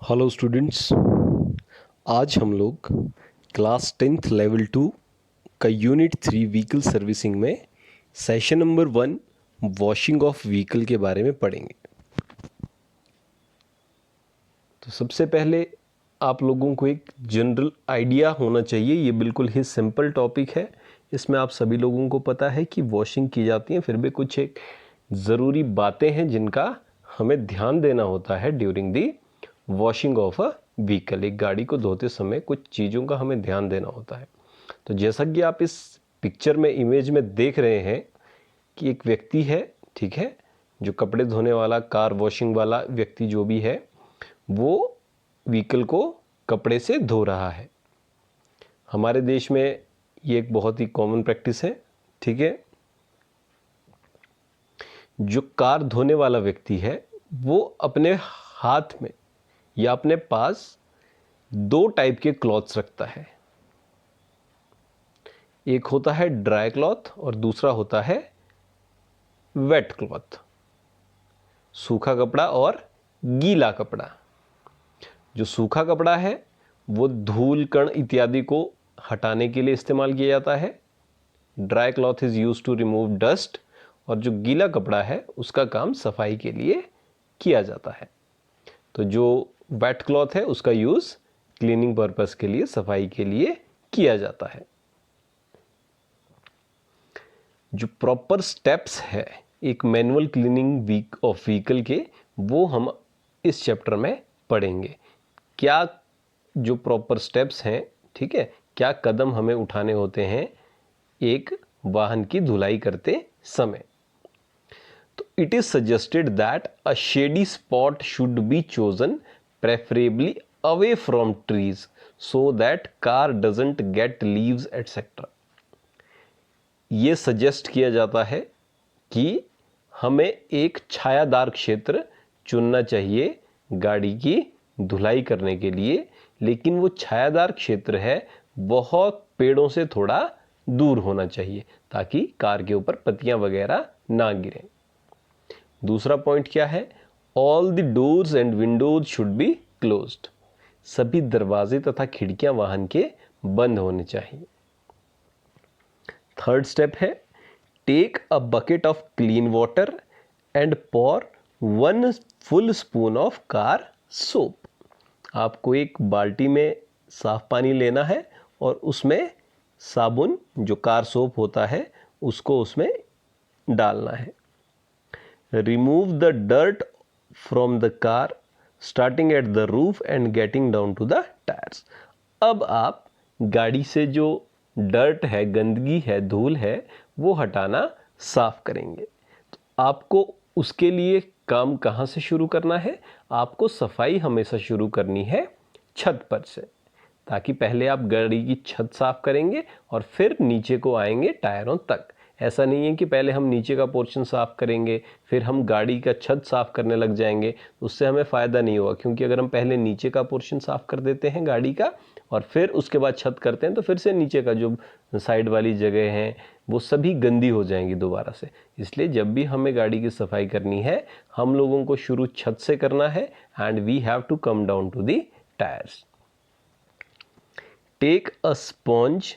Hello students, आज हम लोग क्लास 10th लेवल 2 का यूनिट 3 व्हीकल सर्विसिंग में session number 1 washing of vehicle के बारे में पढ़ेंगे। तो सबसे पहले आप लोगों को एक जनरल आइडिया होना चाहिए। ये बिल्कुल ही सिंपल टॉपिक है। इसमें आप सभी लोगों को पता है कि वॉशिंग की जाती है, फिर भी कुछ एक ज़रूरी बातें हैं जिनका हमें ध्यान देना होता है during the washing of a vehicle. एक गाड़ी को धोते समय कुछ चीज़ों का हमें ध्यान देना होता है। तो जैसा कि आप इस पिक्चर में इमेज में देख रहे हैं कि एक व्यक्ति है, ठीक है, जो कपड़े धोने वाला, कार वॉशिंग वाला व्यक्ति जो भी है, वो व्हीकल को कपड़े से धो रहा है। हमारे देश में ये एक बहुत ही कॉमन प्रैक्टिस है, ठीक है। जो कार धोने वाला व्यक्ति है वो अपने हाथ में या अपने पास दो टाइप के क्लॉथ्स रखता है। एक होता है ड्राई क्लॉथ और दूसरा होता है वेट क्लॉथ, सूखा कपड़ा और गीला कपड़ा। जो सूखा कपड़ा है वो धूल कण इत्यादि को हटाने के लिए इस्तेमाल किया जाता है। Dry cloth is use to remove dust. और जो गीला कपड़ा है उसका काम सफाई के लिए किया जाता है। तो जो वेट क्लॉथ है उसका यूज़ क्लीनिंग पर्पस के लिए, सफाई के लिए किया जाता है। जो प्रॉपर स्टेप्स है एक मैनुअल क्लीनिंग ऑफ व्हीकल के, वो हम इस चैप्टर में पढ़ेंगे। क्या जो प्रॉपर स्टेप्स हैं, ठीक है, क्या कदम हमें उठाने होते हैं एक वाहन की धुलाई करते समय। तो it is suggested that a shady spot should be chosen, preferably away from trees, so that car doesn't get leaves etcetera. ये सजेस्ट किया जाता है कि हमें एक छायादार क्षेत्र चुनना चाहिए गाड़ी की धुलाई करने के लिए, लेकिन वो छायादार क्षेत्र है बहुत पेड़ों से थोड़ा दूर होना चाहिए ताकि कार के ऊपर पत्तियां वगैरह ना गिरें। दूसरा पॉइंट क्या है? All the doors and windows should be closed. सभी दरवाजे तथा खिड़कियां वाहन के बंद होने चाहिए। थर्ड स्टेप है take a bucket of clean water and pour 1 full spoon of car soap. आपको एक बाल्टी में साफ पानी लेना है और उसमें साबुन, जो कार सोप होता है, उसको उसमें डालना है। Remove the dirt from the car starting at the roof and getting down to the tyres. अब आप गाड़ी से जो डर्ट है, गंदगी है, धूल है, वो हटाना साफ करेंगे। तो आपको उसके लिए काम कहाँ से शुरू करना है? आपको सफाई हमेशा शुरू करनी है छत पर से, ताकि पहले आप गाड़ी की छत साफ करेंगे और फिर नीचे को आएंगे टायरों तक। ऐसा नहीं है कि पहले हम नीचे का पोर्शन साफ करेंगे फिर हम गाड़ी का छत साफ करने लग जाएंगे, उससे हमें फ़ायदा नहीं होगा। क्योंकि अगर हम पहले नीचे का पोर्शन साफ कर देते हैं गाड़ी का और फिर उसके बाद छत करते हैं, तो फिर से नीचे का जो साइड वाली जगह हैं वो सभी गंदी हो जाएंगी दोबारा से। इसलिए जब भी हमें गाड़ी की सफाई करनी है, हम लोगों को शुरू छत से करना है and we have to come down to the tyres. Take a sponge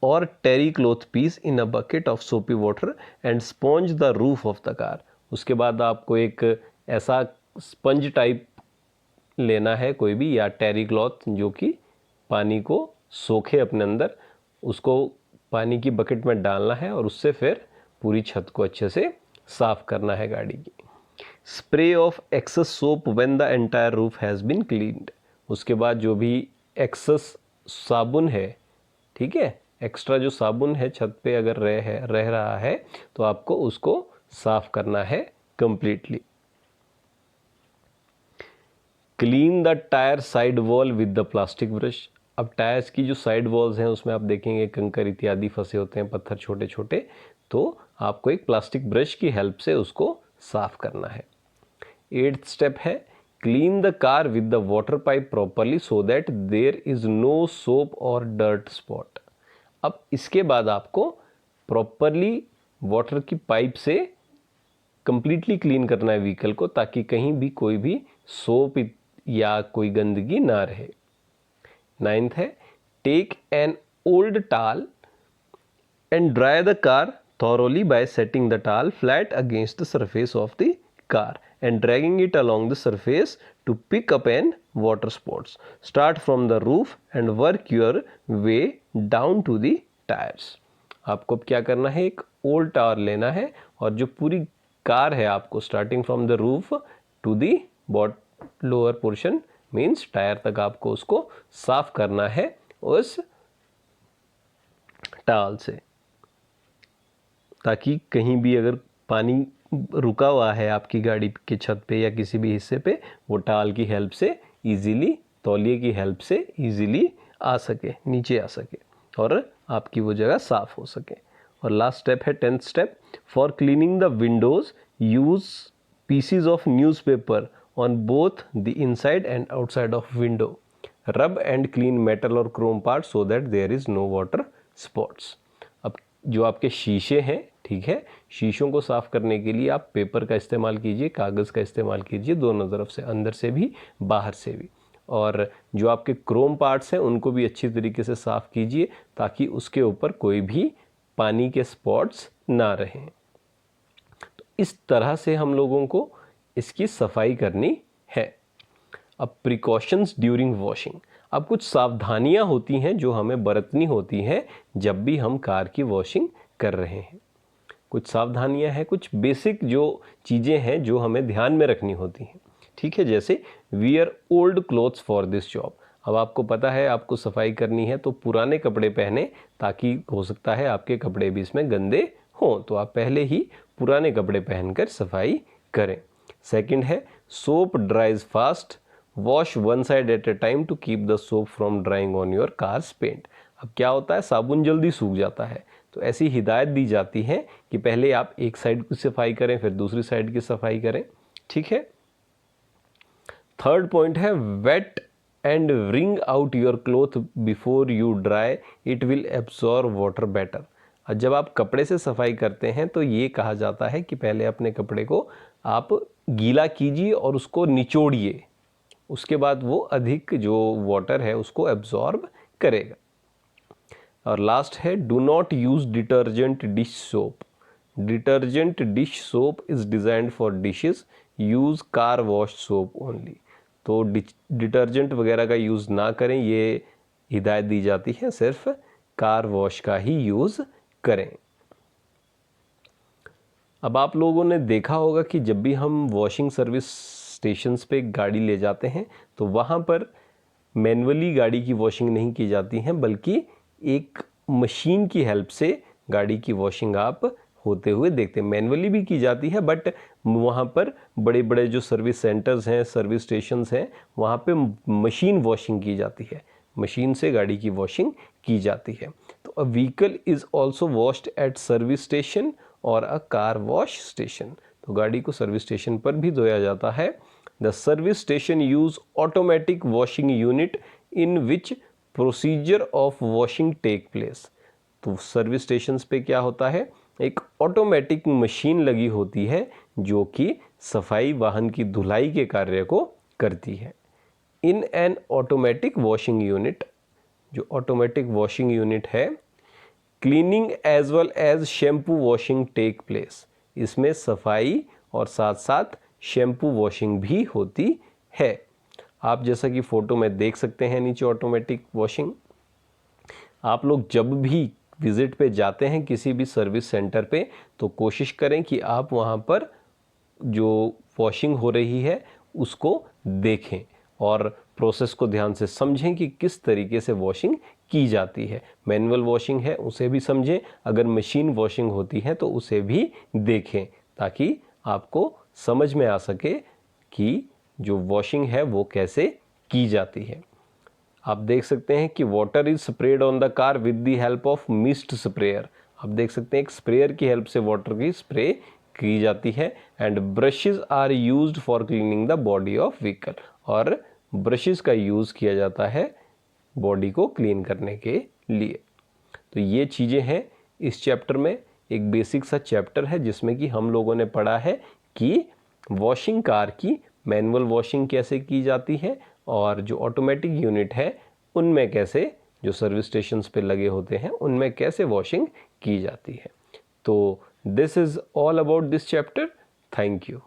or terry cloth piece in a bucket of soapy water and sponge the roof of the car। उसके बाद आपको एक ऐसा स्पंज टाइप लेना है कोई भी, या टेरी क्लॉथ जो कि पानी को सोखे अपने अंदर, उसको पानी की बकेट में डालना है और उससे फिर पूरी छत को अच्छे से साफ करना है गाड़ी की। Spray of excess soap when the entire roof has been cleaned. उसके बाद जो भी एक्सेस साबुन है, ठीक है, एक्स्ट्रा जो साबुन है छत पे अगर रह रहा है तो आपको उसको साफ करना है completely. Clean the tyre side wall with the plastic brush. अब टायर्स की जो साइड वॉल्स हैं उसमें आप देखेंगे कंकर इत्यादि फंसे होते हैं, पत्थर छोटे छोटे, तो आपको एक प्लास्टिक ब्रश की हेल्प से उसको साफ करना है। 8th स्टेप है clean the car with the water pipe properly so that there is no soap और डर्ट स्पॉट। अब इसके बाद आपको प्रॉपरली वाटर की पाइप से कंप्लीटली क्लीन करना है व्हीकल को, ताकि कहीं भी कोई भी सोप या कोई गंदगी ना रहे। 9th है टेक एन ओल्ड टाल and dry the car thoroughly by setting the towel flat against the surface of the car and dragging it along the surface to pick up an water spots. Start from the roof and work your way down to the tires. आपको अब क्या करना है, एक old tower लेना है और जो पूरी कार है आपको starting from the roof to the lower portion means tyre तक आपको उसको साफ करना है उस टावल से, ताकि कहीं भी अगर पानी रुका हुआ है आपकी गाड़ी के छत पे या किसी भी हिस्से पे, वो टावल की हेल्प से इजीली, तौलिए की हेल्प से इजीली आ सके, नीचे आ सके और आपकी वो जगह साफ हो सके। और लास्ट स्टेप है 10th step, for cleaning the windows use pieces of newspaper on both the inside and outside of window, rub and clean metal और chrome part so that there is no water spots. अब जो आपके शीशे हैं, ठीक है, शीशों को साफ करने के लिए आप पेपर का इस्तेमाल कीजिए, कागज़ का इस्तेमाल कीजिए, दोनों तरफ से, अंदर से भी बाहर से भी। और जो आपके क्रोम पार्ट्स हैं उनको भी अच्छी तरीके से साफ कीजिए ताकि उसके ऊपर कोई भी पानी के स्पॉट्स ना रहें। तो इस तरह से हम लोगों को इसकी सफाई करनी है। अब प्रिकॉशंस ड्यूरिंग वॉशिंग, अब कुछ सावधानियां होती हैं जो हमें बरतनी होती हैं जब भी हम कार की वॉशिंग कर रहे हैं। कुछ सावधानियां हैं, कुछ बेसिक जो चीज़ें हैं जो हमें ध्यान में रखनी होती हैं, ठीक है। जैसे wear old clothes for this job. अब आपको पता है आपको सफाई करनी है तो पुराने कपड़े पहने, ताकि हो सकता है आपके कपड़े भी इसमें गंदे हों, तो आप पहले ही पुराने कपड़े पहनकर सफाई करें। सेकंड है soap dries fast, wash one side at a time to keep the soap from drying on your car's paint. अब क्या होता है, साबुन जल्दी सूख जाता है, तो ऐसी हिदायत दी जाती है कि पहले आप एक साइड की सफाई करें फिर दूसरी साइड की सफाई करें, ठीक है। थर्ड पॉइंट है wet and wring out your cloth before you dry, it will absorb water better. जब आप कपड़े से सफाई करते हैं तो ये कहा जाता है कि पहले अपने कपड़े को आप गीला कीजिए और उसको निचोड़िए, उसके बाद वो अधिक जो वाटर है उसको एब्जॉर्ब करेगा। और लास्ट है do not use detergent dish soap. Detergent dish soap is designed for dishes, use car wash soap only. तो डिटर्जेंट वगैरह का यूज़ ना करें, ये हिदायत दी जाती है, सिर्फ कार वॉश का ही यूज़ करें। अब आप लोगों ने देखा होगा कि जब भी हम वॉशिंग सर्विस स्टेशंस पे गाड़ी ले जाते हैं तो वहाँ पर मैनुअली गाड़ी की वॉशिंग नहीं की जाती है, बल्कि एक मशीन की हेल्प से गाड़ी की वॉशिंग आप होते हुए देखते हैं। मैनुअली भी की जाती है, बट वहाँ पर बड़े बड़े जो सर्विस सेंटर्स हैं, सर्विस स्टेशंस हैं, वहाँ पे मशीन वॉशिंग की जाती है, मशीन से गाड़ी की वॉशिंग की जाती है। तो a vehicle is also washed at service station और अ कार वॉश स्टेशन। तो गाड़ी को सर्विस स्टेशन पर भी धोया जाता है। The service station use automatic washing unit in which procedure of washing take place. तो सर्विस स्टेशंस पे क्या होता है, एक ऑटोमेटिक मशीन लगी होती है जो कि सफाई, वाहन की धुलाई के कार्य को करती है। In an automatic washing unit, जो ऑटोमेटिक वॉशिंग यूनिट है, cleaning as well as shampoo washing take place. इसमें सफाई और साथ साथ शैम्पू वॉशिंग भी होती है। आप जैसा कि फ़ोटो में देख सकते हैं नीचे ऑटोमेटिक वॉशिंग। आप लोग जब भी विज़िट पे जाते हैं किसी भी सर्विस सेंटर पे, तो कोशिश करें कि आप वहाँ पर जो वॉशिंग हो रही है उसको देखें और प्रोसेस को ध्यान से समझें कि किस तरीके से वॉशिंग की जाती है। मैनुअल वॉशिंग है उसे भी समझें, अगर मशीन वॉशिंग होती है तो उसे भी देखें, ताकि आपको समझ में आ सके कि जो वॉशिंग है वो कैसे की जाती है। आप देख सकते हैं कि water is spread on the car with the help of mist sprayer. आप देख सकते हैं एक स्प्रेयर की हेल्प से वाटर की स्प्रे की जाती है। And brushes are used for cleaning the body of vehicle, और ब्रशेस का यूज़ किया जाता है बॉडी को क्लीन करने के लिए। तो ये चीज़ें हैं इस चैप्टर में। एक बेसिक सा चैप्टर है जिसमें कि हम लोगों ने पढ़ा है कि वॉशिंग कार की मैनुअल वॉशिंग कैसे की जाती है और जो ऑटोमेटिक यूनिट है उनमें कैसे, जो सर्विस स्टेशंस पे लगे होते हैं उनमें कैसे वॉशिंग की जाती है। तो this is all about this chapter. Thank you.